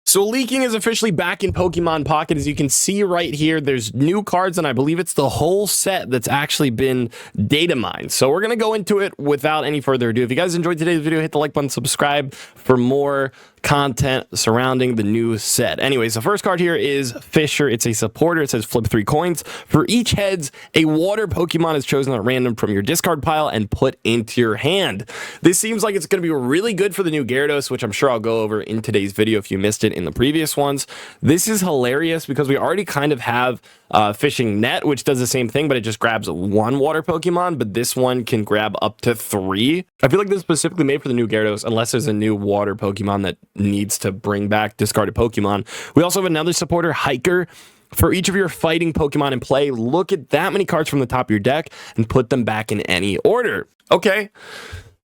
So leaking is officially back in Pokemon Pocket. As you can see right here, there's new cards, and I believe it's the whole set that's actually been data mined. So we're going to go into it without any further ado. If you guys enjoyed today's video, hit the like button, subscribe for more content surrounding the new set. Anyways, the first card here is Fisher. It's a supporter. It says flip 3 coins. For each heads, a water Pokemon is chosen at random from your discard pile and put into your hand. This seems like it's going to be really good for the new Gyarados, which I'm sure I'll go over in today's video if you missed it in the previous ones. This is hilarious because we already kind of have Fishing Net, which does the same thing, but it just grabs one water Pokemon, but this one can grab up to 3. I feel like this is specifically made for the new Gyarados, unless there's a new water Pokemon that needs to bring back discarded Pokemon. We also have another supporter, Hiker. For each of your fighting Pokemon in play, look at that many cards from the top of your deck and put them back in any order. Okay.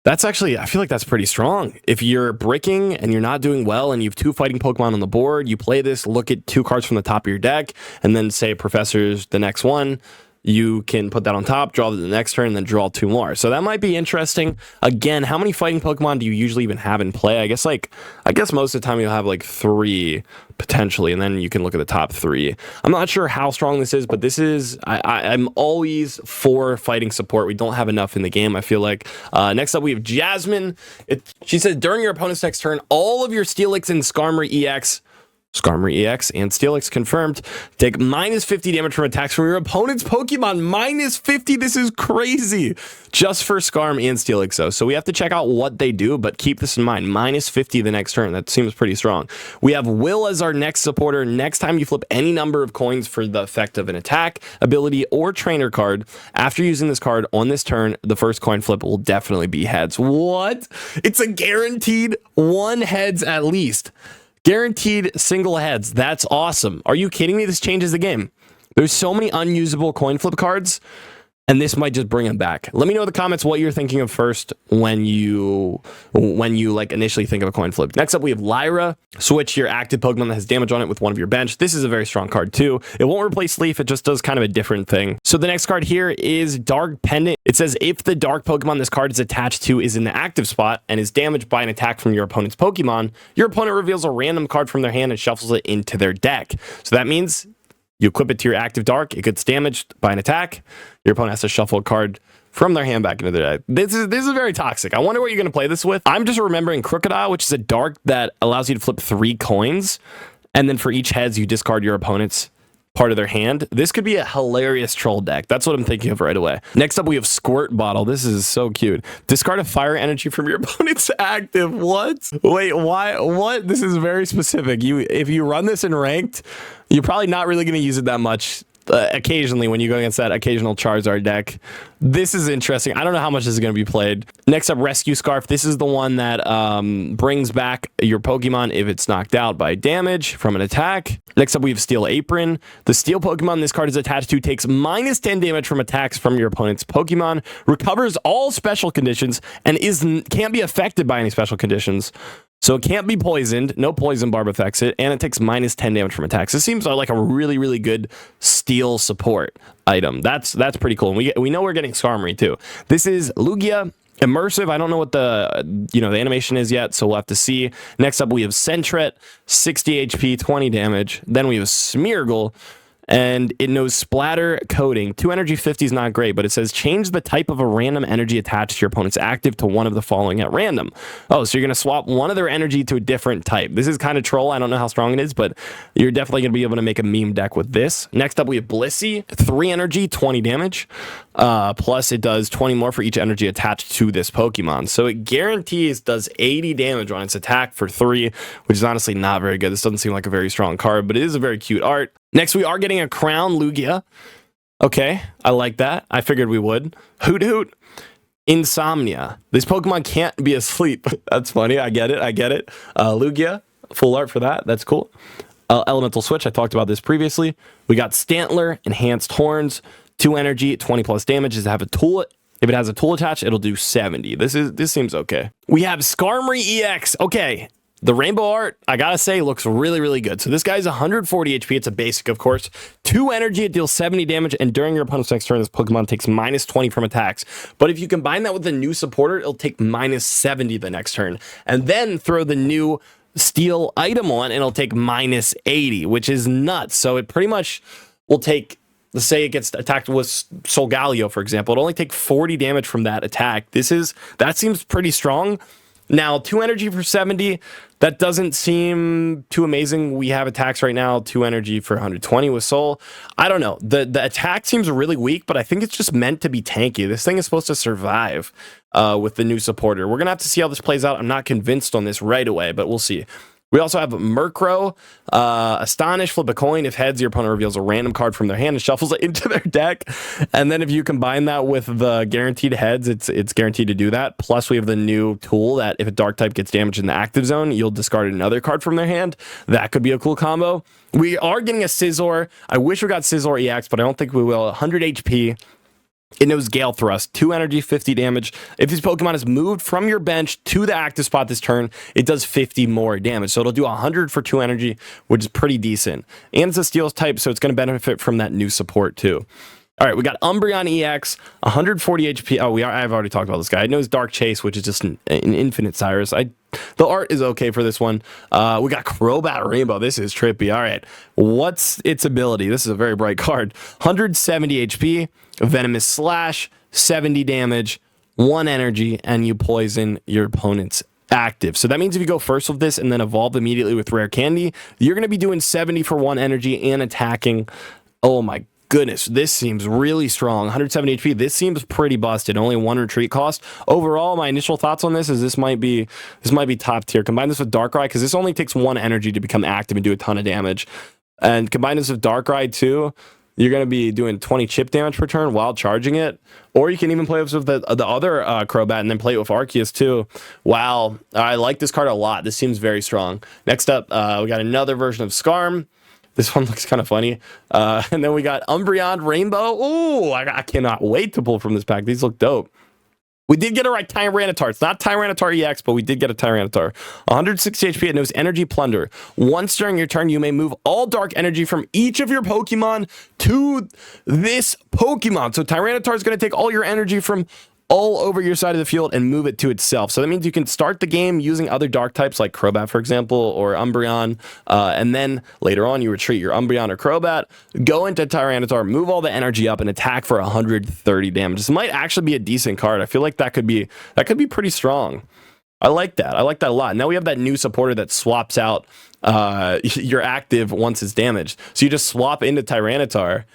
That's actually, I feel like that's pretty strong. If you're bricking and you're not doing well and you have 2 fighting Pokemon on the board, you play this, look at 2 cards from the top of your deck, and then say Professor's the next one. You can put that on top, draw the next turn, and then draw 2 more. So that might be interesting. Again, how many fighting Pokemon do you usually even have in play? I guess most of the time you'll have like 3 potentially, and then you can look at the top 3. I'm not sure how strong this is, but this is, I'm always for fighting support. We don't have enough in the game, I feel like. Next up, we have Jasmine. She says, during your opponent's next turn, all of your Steelix and Skarmory EX and Steelix confirmed take minus 50 damage from attacks from your opponent's Pokemon. Minus 50. This is crazy. Just for Skarm and Steelix though. So we have to check out what they do, but keep this in mind. Minus 50 the next turn. That seems pretty strong. We have Will as our next supporter. Next time you flip any number of coins for the effect of an attack, ability, or trainer card, after using this card on this turn, the first coin flip will definitely be heads. What? It's a guaranteed 1 heads at least. Guaranteed single heads. That's awesome. Are you kidding me? This changes the game. There's so many unusable coin flip cards, and this might just bring them back. Let me know in the comments what you're thinking of first when you like initially think of a coin flip. Next up, we have Lyra. Switch your active Pokemon that has damage on it with one of your bench. This is a very strong card too. It won't replace Leaf. It just does kind of a different thing. So the next card here is Dark Pendant. It says if the dark Pokemon this card is attached to is in the active spot and is damaged by an attack from your opponent's Pokemon, your opponent reveals a random card from their hand and shuffles it into their deck. So that means you equip it to your active dark, it gets damaged by an attack, your opponent has to shuffle a card from their hand back into their deck. This is very toxic. I wonder what you're going to play this with. I'm just remembering Crocodile, which is a dark that allows you to flip 3 coins, and then for each heads, you discard your opponent's part of their hand. This could be a hilarious troll deck. That's what I'm thinking of right away. Next up, we have Squirt Bottle. This is so cute. Discard a fire energy from your opponent's active. What? Wait, why? What? This is very specific. If you run this in ranked, you're probably not really going to use it that much. Occasionally when you go against that occasional Charizard deck. This is interesting. I don't know how much this is going to be played. Next up, Rescue Scarf. This is the one that brings back your Pokemon if it's knocked out by damage from an attack. Next up, we have Steel Apron. The Steel Pokemon this card is attached to takes minus 10 damage from attacks from your opponent's Pokemon, recovers all special conditions, and can't be affected by any special conditions. So it can't be poisoned, no poison barb affects it, and it takes minus 10 damage from attacks. This seems like a really, really good steel support item. That's pretty cool. And we know we're getting Skarmory too. This is Lugia. Immersive. I don't know what the animation is yet, so we'll have to see. Next up, we have Sentret, 60 HP, 20 damage. Then we have Smeargle, and it knows Splatter Coating. 2 energy 50 is not great, but it says change the type of a random energy attached to your opponent's active to one of the following at random. Oh, so you're going to swap one of their energy to a different type. This is kind of troll. I don't know how strong it is, but you're definitely going to be able to make a meme deck with this. Next up, we have Blissey. 3 energy, 20 damage. Plus it does 20 more for each energy attached to this Pokemon. So it guarantees does 80 damage on its attack for 3, which is honestly not very good. This doesn't seem like a very strong card, but it is a very cute art. Next, we are getting a Crown Lugia. Okay, I like that. I figured we would. Hoot Hoot. Insomnia. This Pokemon can't be asleep. That's funny. I get it. Lugia. Full art for that. That's cool. Elemental Switch. I talked about this previously. We got Stantler. Enhanced Horns. 2 energy, 20 plus damage. Does it have a tool? If it has a tool attached, it'll do 70. This seems okay. We have Skarmory EX. Okay. The rainbow art, I gotta say, looks really, really good. So this guy's 140 HP. It's a basic, of course. 2 energy, it deals 70 damage, and during your opponent's next turn, this Pokemon takes minus 20 from attacks. But if you combine that with the new supporter, it'll take minus 70 the next turn. And then throw the new steal item on, and it'll take minus 80, which is nuts. So it pretty much will take, let's say it gets attacked with Solgaleo, for example. It'll only take 40 damage from that attack. That seems pretty strong. Now, 2 energy for 70, that doesn't seem too amazing. We have attacks right now, 2 energy for 120 with Soul. I don't know. The attack seems really weak, but I think it's just meant to be tanky. This thing is supposed to survive with the new supporter. We're going to have to see how this plays out. I'm not convinced on this right away, but we'll see. We also have Murkrow, Astonish, flip a coin. If heads, your opponent reveals a random card from their hand and shuffles it into their deck. And then if you combine that with the guaranteed heads, it's guaranteed to do that. Plus, we have the new tool that if a dark type gets damaged in the active zone, you'll discard another card from their hand. That could be a cool combo. We are getting a Scizor. I wish we got Scizor EX, but I don't think we will. 100 HP. It knows Gale Thrust, 2 energy, 50 damage. If this Pokemon is moved from your bench to the active spot this turn, it does 50 more damage. So it'll do 100 for 2 energy, which is pretty decent. And it's a Steel type, so it's going to benefit from that new support too. All right, we got Umbreon EX, 140 HP. Oh, I've already talked about this guy. It knows Dark Chase, which is just an infinite Cyrus. The art is okay for this one. We got Crobat Rainbow. This is trippy. All right, what's its ability? This is a very bright card. 170 HP, Venomous Slash, 70 damage, 1 energy, and you poison your opponent's active. So that means if you go first with this and then evolve immediately with Rare Candy, you're going to be doing 70 for 1 energy and attacking. Oh my goodness, this seems really strong. 170 HP. This seems pretty busted. Only 1 retreat cost. Overall, my initial thoughts on this is this might be top tier. Combine this with Darkrai because this only takes 1 energy to become active and do a ton of damage. And combine this with Darkrai too. You're going to be doing 20 chip damage per turn while charging it. Or you can even play this with the other Crobat and then play it with Arceus too. Wow, I like this card a lot. This seems very strong. Next up, we got another version of Skarm. This one looks kind of funny. And then we got Umbreon Rainbow. Ooh, I cannot wait to pull from this pack. These look dope. We did get a Tyranitar. It's not Tyranitar EX, but we did get a Tyranitar. 160 HP. It knows Energy Plunder. Once during your turn, you may move all dark energy from each of your Pokemon to this Pokemon. So Tyranitar is going to take all your energy from all over your side of the field and move it to itself. So that means you can start the game using other dark types like Crobat, for example, or Umbreon, and then later on you retreat your Umbreon or Crobat, go into Tyranitar, move all the energy up, and attack for 130 damage. This might actually be a decent card. I feel like that could be pretty strong. I like that. I like that a lot. Now we have that new supporter that swaps out your active once it's damaged. So you just swap into Tyranitar,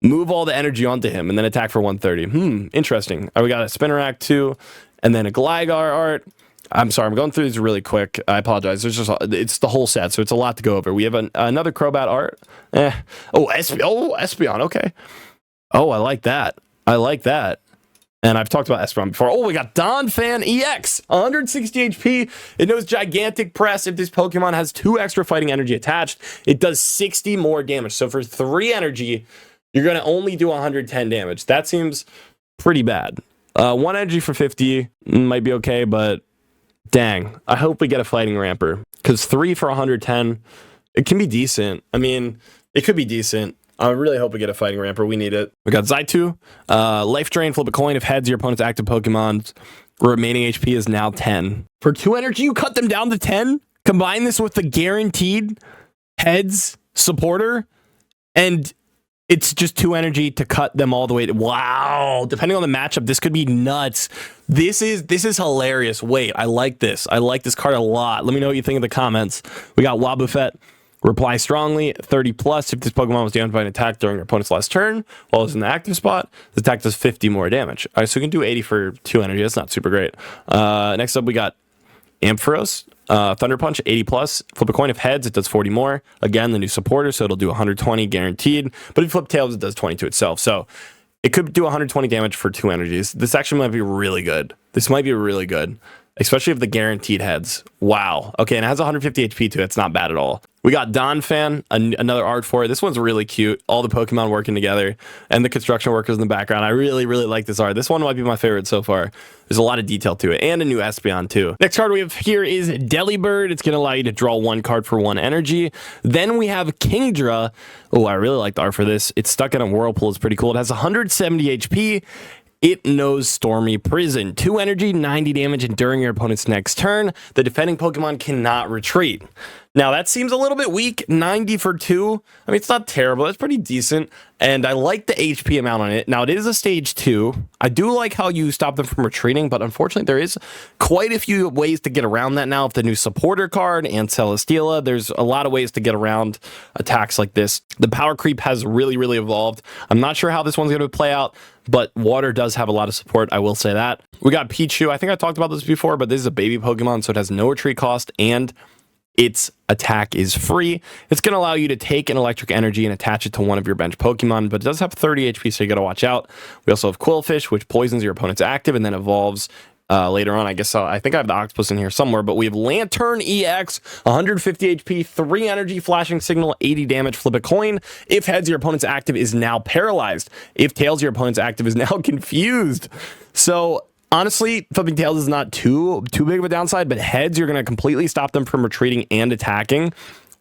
move all the energy onto him, and then attack for 130. Interesting. We got a Spinarak too, and then a Gligar art. I'm sorry, I'm going through these really quick. I apologize. It's the whole set, so it's a lot to go over. We have another Crobat art. Espeon. Okay. Oh, I like that. And I've talked about Espeon before. Oh, we got Donphan EX, 160 HP. It knows Gigantic Press. If this Pokemon has 2 extra fighting energy attached, it does 60 more damage. So for 3 energy, you're going to only do 110 damage. That seems pretty bad. 1 energy for 50 might be okay, but dang. I hope we get a Fighting Ramper. Because 3 for 110, it can be decent. I mean, it could be decent. I really hope we get a Fighting Ramper. We need it. We got Zaitu. Life Drain, flip a coin. If heads, your opponent's active Pokemon's remaining HP is now 10. For 2 energy, you cut them down to 10? Combine this with the guaranteed heads supporter, and it's just 2 energy to cut them all the way to, wow. Depending on the matchup, this could be nuts. This is hilarious. Wait, I like this. I like this card a lot. Let me know what you think in the comments. We got Wobbuffet. Reply strongly, 30 plus. If this Pokemon was damaged by an attack during your opponent's last turn while it's in the active spot, the attack does 50 more damage. All right, so we can do 80 for 2 energy. That's not super great. Next up, we got Ampharos. Thunder Punch, 80 plus. Flip a coin. If heads, it does 40 more. Again, the new supporter, so it'll do 120 guaranteed. But if you flip tails, it does 20 to itself. So it could do 120 damage for 2 energies. This actually might be really good. This might be really good, especially if the guaranteed heads. Wow. Okay, and it has 150 HP too. It's not bad at all. We got Donphan, another art for it. This one's really cute. All the Pokemon working together and the construction workers in the background. I really, really like this art. This one might be my favorite so far. There's a lot of detail to it and a new Espeon too. Next card we have here is Delibird. It's going to allow you to draw 1 card for 1 energy. Then we have Kingdra. Oh, I really like the art for this. It's stuck in a whirlpool. It's pretty cool. It has 170 HP. It knows Stormy Prison. 2 energy, 90 damage, and during your opponent's next turn, the defending Pokemon cannot retreat. Now, that seems a little bit weak. 90 for 2. I mean, it's not terrible. It's pretty decent. And I like the HP amount on it. Now, it is a stage 2. I do like how you stop them from retreating, but unfortunately, there is quite a few ways to get around that now with the new supporter card and Celesteela. There's a lot of ways to get around attacks like this. The power creep has really, really evolved. I'm not sure how this one's going to play out, but water does have a lot of support. I will say that. We got Pichu. I think I talked about this before, but this is a baby Pokemon, so it has no retreat cost, and its attack is free. It's going to allow you to take an electric energy and attach it to one of your bench Pokemon, but it does have 30 HP, so you got to watch out. We also have Quillfish, which poisons your opponent's active and then evolves later on. I think I have the Octopus in here somewhere, but we have Lantern EX, 150 HP, 3 energy, flashing signal, 80 damage, flip a coin. If heads, your opponent's active is now paralyzed. If tails, your opponent's active is now confused. So honestly, flipping tails is not too big of a downside, but heads, you're going to completely stop them from retreating and attacking,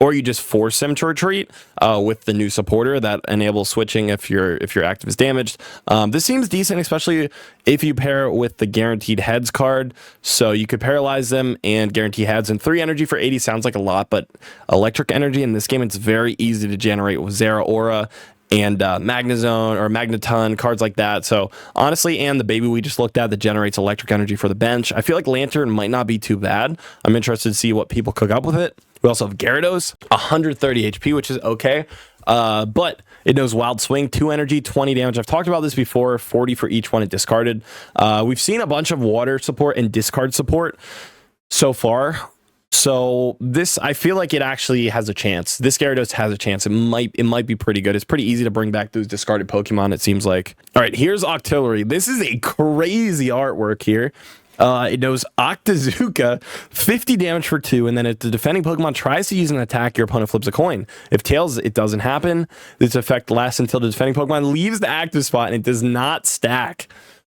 or you just force them to retreat with the new supporter that enables switching if your active is damaged. This seems decent, especially if you pair it with the guaranteed heads card. So you could paralyze them and guarantee heads. And 3 energy for 80 sounds like a lot, but electric energy in this game, it's very easy to generate with Zeraora and Magnezone or Magneton, cards like that. So honestly, and the baby we just looked at that generates electric energy for the bench, I feel like Lantern might not be too bad. I'm interested to see what people cook up with it. We also have Gyarados, 130 HP, which is okay. But it knows Wild Swing, 2 energy, 20 damage. I've talked about this before, 40 for each one it discarded. We've seen a bunch of water support and discard support so far. So this, I feel like it actually has a chance. This Gyarados has a chance. It might be pretty good. It's pretty easy to bring back those discarded Pokemon, it seems like. All right, here's Octillery. This is a crazy artwork here. It knows Octazooka, 50 damage for 2, and then if the defending Pokemon tries to use an attack, your opponent flips a coin. If tails, it doesn't happen. This effect lasts until the defending Pokemon leaves the active spot, and it does not stack.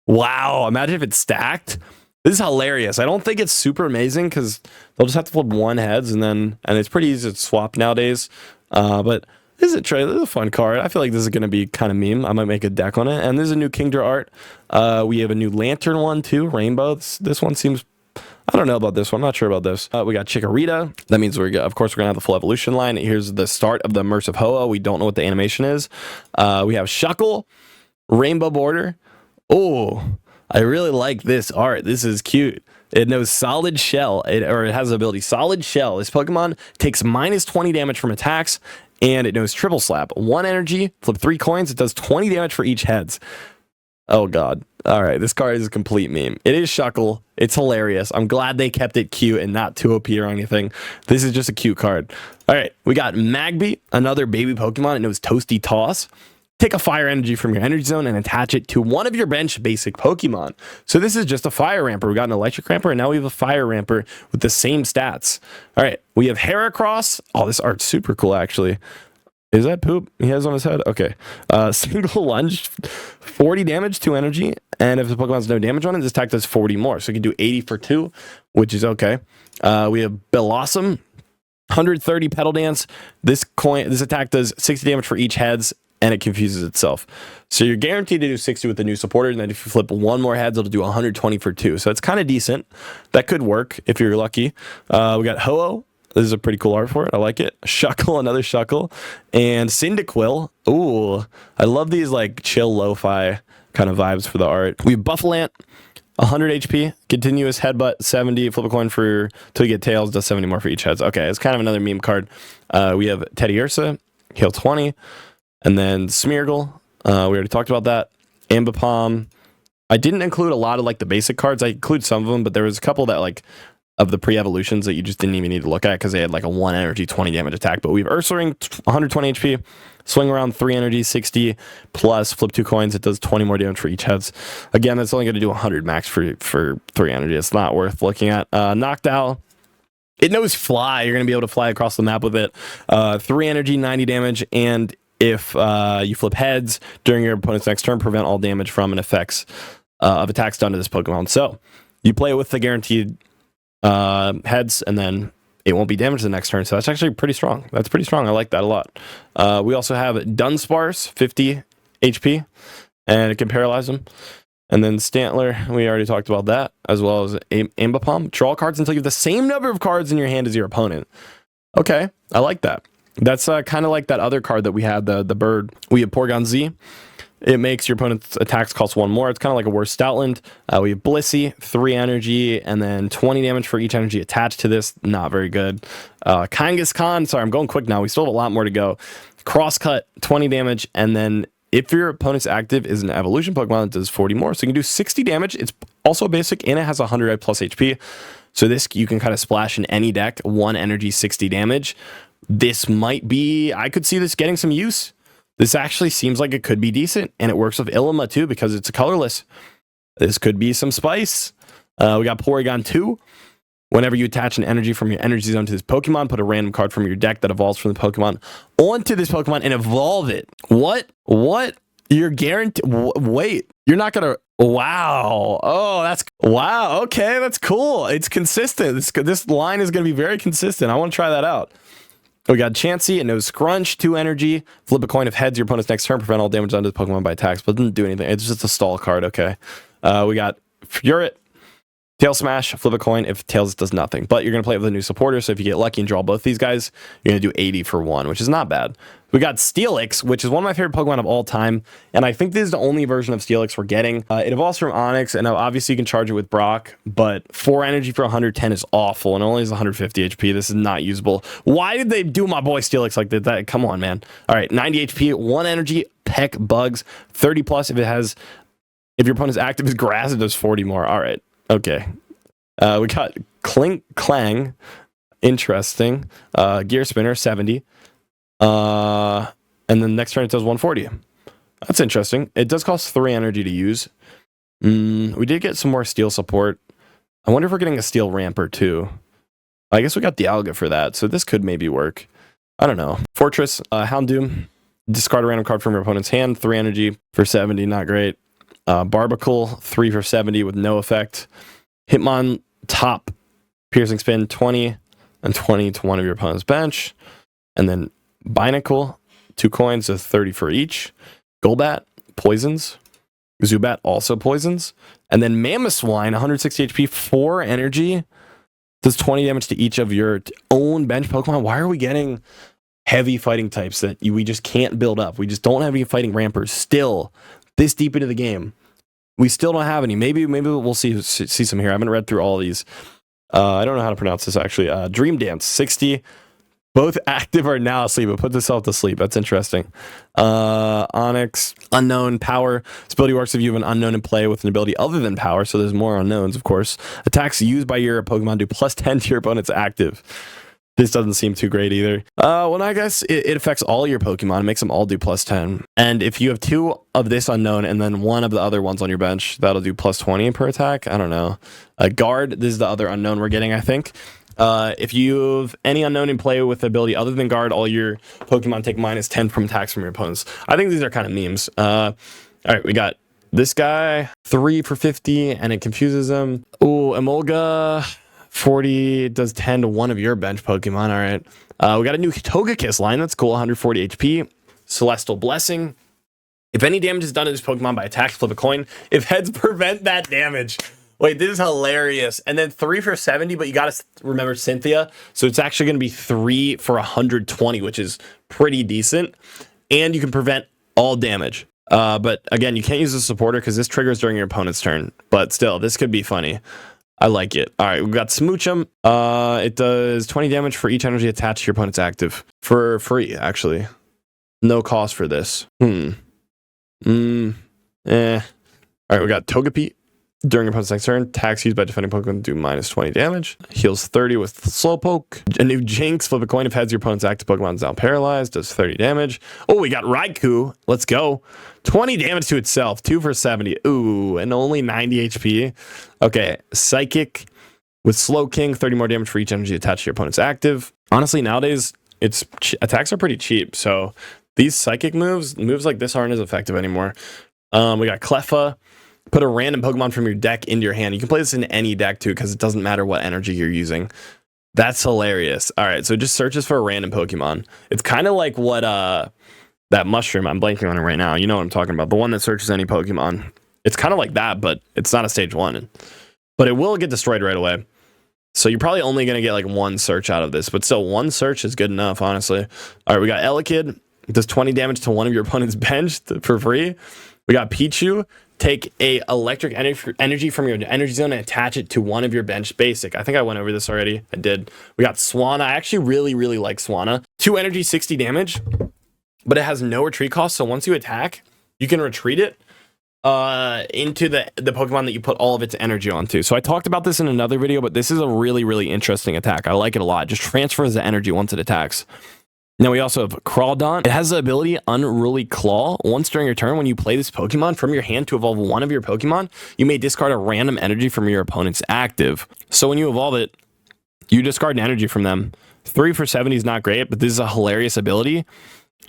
Wow, imagine if it's stacked. This is hilarious. I don't think it's super amazing because they'll just have to flip 1 heads, and it's pretty easy to swap nowadays. But this is a fun card. I feel like this is going to be kind of meme. I might make a deck on it. And there's a new Kingdra art. We have a new Lantern one too, Rainbow. This one seems, I don't know about this one. I'm not sure about this. We got Chikorita. That means of course, we're going to have the full evolution line. Here's the start of the Immersive Ho-Oh. We don't know what the animation is. We have Shuckle, Rainbow Border. Oh, I really like this art. This is cute. It knows Solid Shell, it has the ability Solid Shell. This Pokemon takes minus 20 damage from attacks, and it knows Triple Slap. 1 energy, flip 3 coins. It does 20 damage for each heads. Oh, God. All right, this card is a complete meme. It is Shuckle. It's hilarious. I'm glad they kept it cute and not too OP or anything. This is just a cute card. All right, we got Magby, another baby Pokemon. It knows Toasty Toss. Take a fire energy from your energy zone and attach it to one of your bench basic Pokemon. So this is just a fire ramper. We got an electric ramper, and now we have a fire ramper with the same stats. All right, we have Heracross. Oh, this art's super cool, actually. Is that poop he has on his head? Okay. Single lunge, 40 damage, 2 energy. And if the Pokemon has no damage on it, this attack does 40 more. So you can do 80 for 2, which is okay. We have Bellossom, 130 Petal Dance. This attack does 60 damage for each heads, and it confuses itself. So you're guaranteed to do 60 with the new supporter, and then if you flip 1 more heads, it'll do 120 for 2. So it's kind of decent. That could work if you're lucky. We got Ho-Oh. This is a pretty cool art for it. I like it. Shuckle, another Shuckle. And Cyndaquil. Ooh, I love these like chill lo-fi kind of vibes for the art. We have Buffalant, 100 HP, continuous headbutt, 70, flip a coin till you get tails, does 70 more for each heads. Okay, it's kind of another meme card. We have Teddiursa, heal 20. And then Smeargle, we already talked about that. Ambipom. I didn't include a lot of like the basic cards. I include some of them, but there was a couple that like of the pre-evolutions that you just didn't even need to look at because they had like a 1 energy, 20 damage attack. But we have Ursaring, 120 HP, swing around 3 energy, 60 plus, flip 2 coins. It does 20 more damage for each heads. Again, that's only going to do 100 max for 3 energy. It's not worth looking at. Noctowl. It knows Fly. You're going to be able to fly across the map with it. 3 energy, 90 damage, and if you flip heads during your opponent's next turn, prevent all damage from and effects of attacks done to this Pokemon. So you play it with the guaranteed heads, and then it won't be damaged the next turn. So that's actually pretty strong. That's pretty strong. I like that a lot. We also have Dunsparce, 50 HP, and it can paralyze them. And then Stantler, we already talked about that, as well as Ambipom. Draw cards until you have the same number of cards in your hand as your opponent. Okay, I like that. That's kind of like that other card that we had, the bird. We have Porygon Z. It makes your opponent's attacks cost 1 more. It's kind of like a worse Stoutland. We have Blissey, 3 energy, and then 20 damage for each energy attached to this. Not very good. Kangaskhan, sorry, I'm going quick now. We still have a lot more to go. Crosscut, 20 damage, and then if your opponent's active is an evolution Pokemon, it does 40 more. So you can do 60 damage. It's also basic, and it has 100 plus HP. So this, you can kind of splash in any deck. 1 energy, 60 damage. This might be, I could see this getting some use. This actually seems like it could be decent, and it works with Ilima too because it's a colorless. This could be some spice. We got Porygon 2. Whenever you attach an energy from your energy zone to this Pokemon, put a random card from your deck that evolves from the Pokemon onto this Pokemon and evolve it. What? You're guaranteed. Wait, you're not going to. Wow. Oh, that's. Wow. Okay, that's cool. It's consistent. This line is going to be very consistent. I want to try that out. We got Chansey, and no Scrunch, 2 energy. Flip a coin if heads your opponent's next turn. Prevent all damage done to the Pokemon by attacks, but it doesn't do anything. It's just a stall card, okay. We got Furet, Tail Smash, flip a coin if Tails does nothing. But you're going to play it with a new supporter, so if you get lucky and draw both these guys, you're going to do 80 for 1, which is not bad. We got Steelix, which is one of my favorite Pokemon of all time, and I think this is the only version of Steelix we're getting. It evolves from Onix, and obviously you can charge it with Brock, but 4 energy for 110 is awful, and only has 150 HP. This is not usable. Why did they do my boy Steelix like that? Come on, man. All right, 90 HP, 1 energy, Peck Bugs, 30 plus if your opponent's active is Grass, it does 40 more. All right, okay. We got Clink Clang, interesting. Gear Spinner, 70. And then next turn it does 140. That's interesting. It does cost 3 energy to use. We did get some more steel support. I wonder if we're getting a steel ramper too. I guess we got the Alga for that, so this could maybe work. I don't know. Fortress, Houndoom, discard a random card from your opponent's hand, 3 energy for 70, not great. Barbacle, 3 for 70 with no effect. Hitmon, top, piercing spin, 20, and 20 to one of your opponent's bench. And then Binacle, 2 coins, so 30 for each. Golbat, poisons. Zubat, also poisons. And then Mamoswine, 160 HP, 4 energy. Does 20 damage to each of your own bench Pokemon. Why are we getting heavy fighting types that we just can't build up? We just don't have any fighting rampers still this deep into the game. We still don't have any. Maybe we'll see some here. I haven't read through all these. I don't know how to pronounce this actually. Dream Dance, 60. Both active are now asleep, but put yourself to sleep. That's interesting. Onyx, unknown, power. This ability works if you have an unknown in play with an ability other than power, so there's more unknowns, of course. Attacks used by your Pokemon do plus 10 to your opponent's active. This doesn't seem too great either. Well, I guess it affects all your Pokemon. It makes them all do plus 10. And if you have 2 of this unknown and then 1 of the other ones on your bench, that'll do plus 20 per attack. I don't know. Guard, this is the other unknown we're getting, I think. If you have any unknown in play with ability other than guard, all your Pokemon take minus 10 from attacks from your opponents. I think these are kind of memes. All right, we got this guy, 3 for 50, and it confuses them. Ooh, Emolga, 40, does 10 to one of your bench Pokemon. All right. We got a new Togekiss line. That's cool, 140 HP. Celestial Blessing. If any damage is done to this Pokemon by attacks, flip a coin. If heads, prevent that damage. Wait, this is hilarious. And then 3 for 70, but you got to remember Cynthia. So it's actually going to be 3 for 120, which is pretty decent. And you can prevent all damage. But again, you can't use the supporter because this triggers during your opponent's turn. But still, this could be funny. I like it. All right, we've got Smoochum. It does 20 damage for each energy attached to your opponent's active. For free, actually. No cost for this. All right, we got Togepi. During your opponent's next turn, attacks used by defending Pokemon do minus 20 damage. Heals 30 with Slowpoke. A new Jinx. Flip a coin if heads your opponent's active Pokemon is now paralyzed. Does 30 damage. Oh, we got Raikou. Let's go. 20 damage to itself. 2 for 70. Ooh, and only 90 HP. Okay, Psychic with Slowking. 30 more damage for each energy attached to your opponent's active. Honestly, nowadays, attacks are pretty cheap. So these Psychic moves like this aren't as effective anymore. We got Cleffa. Put a random Pokemon from your deck into your hand. You can play this in any deck too, because it doesn't matter what energy you're using. That's hilarious. All right, so it just searches for a random Pokemon. It's kind of like what that mushroom, I'm blanking on it right now. You know what I'm talking about. The one that searches any Pokemon. It's kind of like that, but it's not a stage 1. But it will get destroyed right away. So you're probably only going to get like 1 search out of this, but still 1 search is good enough, honestly. All right, we got Elekid. Does 20 damage to one of your opponent's bench for free. We got Pichu. Take a electric energy from your energy zone and attach it to one of your bench basic. I think I went over this already. I did. We got Swanna. I actually really like Swanna. 2 energy, 60 damage, but it has no retreat cost. So once you attack, you can retreat it into the Pokemon that you put all of its energy onto. So I talked about this in another video, but this is a really interesting attack. I like it a lot. Just transfers the energy once it attacks. Now we also have Crawdon. It has the ability Unruly Claw. Once during your turn, when you play this Pokemon from your hand to evolve one of your Pokemon, you may discard a random energy from your opponent's active. So when you evolve it, you discard an energy from them. 3 for 70 is not great, but this is a hilarious ability.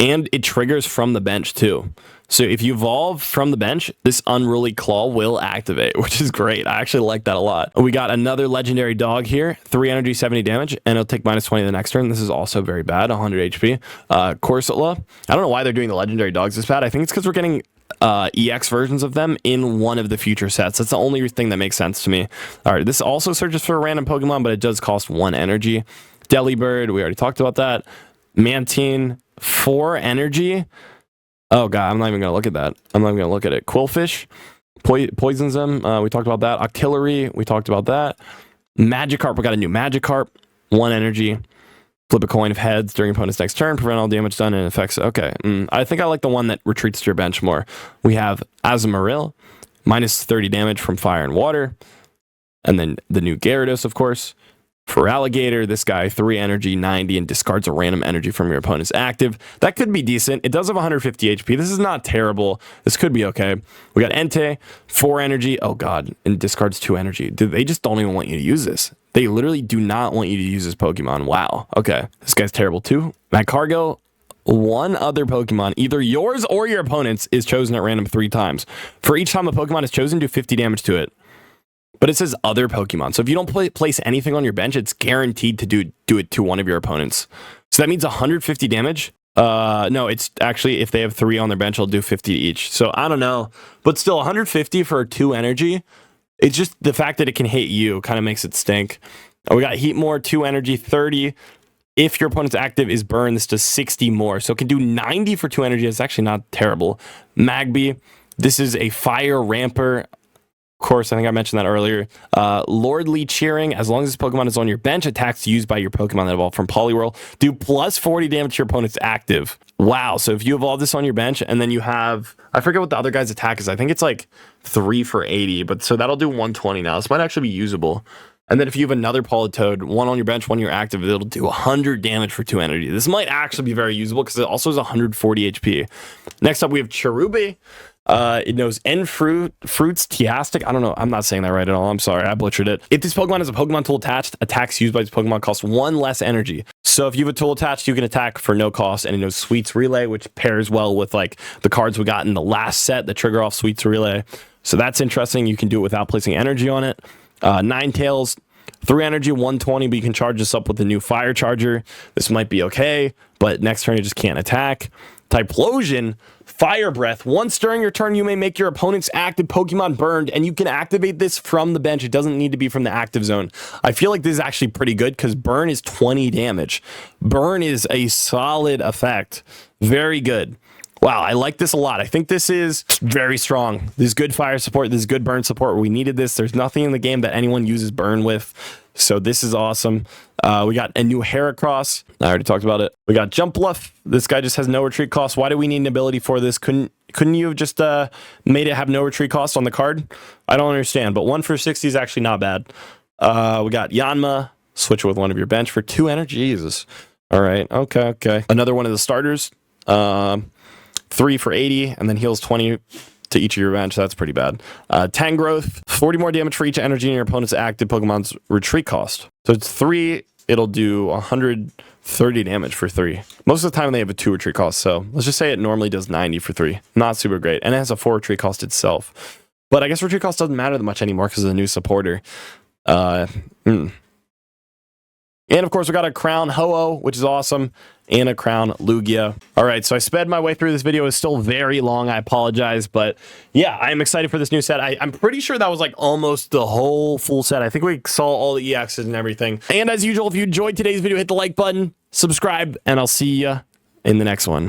And it triggers from the bench too. So if you evolve from the bench, this Unruly Claw will activate, which is great. I actually like that a lot. We got another legendary dog here, 3 energy, 70 damage, and it'll take minus 20 the next turn. This is also very bad, 100 HP. Corsola, I don't know why they're doing the legendary dogs this bad. I think it's because we're getting EX versions of them in one of the future sets. That's the only thing that makes sense to me. All right, this also searches for a random Pokemon, but it does cost 1 energy. Delibird, we already talked about that. Mantine, 4 energy. Oh god, I'm not even gonna look at that. I'm not even gonna look at it. Quillfish poisons them. We talked about that. Octillery, we talked about that. Magikarp, we got a new Magikarp. 1 energy. Flip a coin of heads during opponent's next turn. Prevent all damage done and effects. Okay, I think I like the one that retreats to your bench more. We have Azumarill, minus 30 damage from fire and water. And then the new Gyarados, of course. For Alligator, this guy, 3 energy, 90, and discards a random energy from your opponent's active. That could be decent. It does have 150 HP. This is not terrible. This could be okay. We got Entei, 4 energy. Oh, God. And discards 2 energy. Dude, they just don't even want you to use this. They literally do not want you to use this Pokemon. Wow. Okay. This guy's terrible, too. Magcargo, 1 other Pokemon, either yours or your opponent's, is chosen at random 3 times. For each time a Pokemon is chosen, do 50 damage to it. But it says other Pokemon. So if you don't place anything on your bench, it's guaranteed to do it to one of your opponents. So that means 150 damage. No, it's actually, if they have 3 on their bench, it'll do 50 each. So I don't know. But still, 150 for 2 energy. It's just the fact that it can hit you kind of makes it stink. We got Heatmore, 2 energy, 30. If your opponent's active is Burn, this does 60 more. So it can do 90 for 2 energy. It's actually not terrible. Magby, this is a Fire Ramper. Of course, I think I mentioned that earlier. Lordly Cheering, as long as this Pokemon is on your bench, attacks used by your Pokemon that evolved from Poliwhirl do plus 40 damage to your opponent's active. Wow, so if you evolve this on your bench, and then you have, I forget what the other guy's attack is. I think it's like 3 for 80, but so that'll do 120 now. This might actually be usable. And then if you have another Politoed, 1 on your bench, 1 you're active, it'll do 100 damage for 2 energy. This might actually be very usable because it also has 140 HP. Next up, we have Cherubi. It knows Fruits Tiastic. I don't know. I'm not saying that right at all. I'm sorry. I butchered it. If this Pokemon has a Pokemon tool attached, attacks used by this Pokemon cost 1 less energy. So if you have a tool attached, you can attack for no cost. And it knows Sweets Relay, which pairs well with like the cards we got in the last set that trigger off Sweets Relay. So that's interesting. You can do it without placing energy on it. Ninetales, 3 energy, 120, but you can charge this up with the new Fire Charger. This might be okay, but next turn you just can't attack. Typhlosion, Fire Breath. Once during your turn, you may make your opponent's active Pokemon burned, and you can activate this from the bench. It doesn't need to be from the active zone. I feel like this is actually pretty good because Burn is 20 damage. Burn is a solid effect. Very good. Wow, I like this a lot. I think this is very strong. This is good fire support. This is good burn support. We needed this. There's nothing in the game that anyone uses burn with. So this is awesome. We got a new Heracross. I already talked about it. We got Jump Bluff. This guy just has no retreat cost. Why do we need an ability for this? Couldn't you have just made it have no retreat cost on the card? I don't understand, but 1 for 60 is actually not bad. We got Yanma. Switch it with one of your bench for 2 energy. Jesus. All right. Okay. Another one of the starters. 3 for 80, and then heals 20 to each of your bench. That's pretty bad. Tangrowth, 40 more damage for each energy in your opponent's active Pokemon's retreat cost. So it's 3, it'll do 130 damage for 3. Most of the time they have a 2 retreat cost, so let's just say it normally does 90 for 3. Not super great. And it has a 4 retreat cost itself. But I guess retreat cost doesn't matter that much anymore because of the new supporter. And of course, we got a Crown Ho-Oh, which is awesome, and a Crown Lugia. All right, so I sped my way through this video. It's still very long. I apologize, but yeah, I'm excited for this new set. I'm pretty sure that was like almost the whole full set. I think we saw all the EXs and everything. And as usual, if you enjoyed today's video, hit the like button, subscribe, and I'll see you in the next one.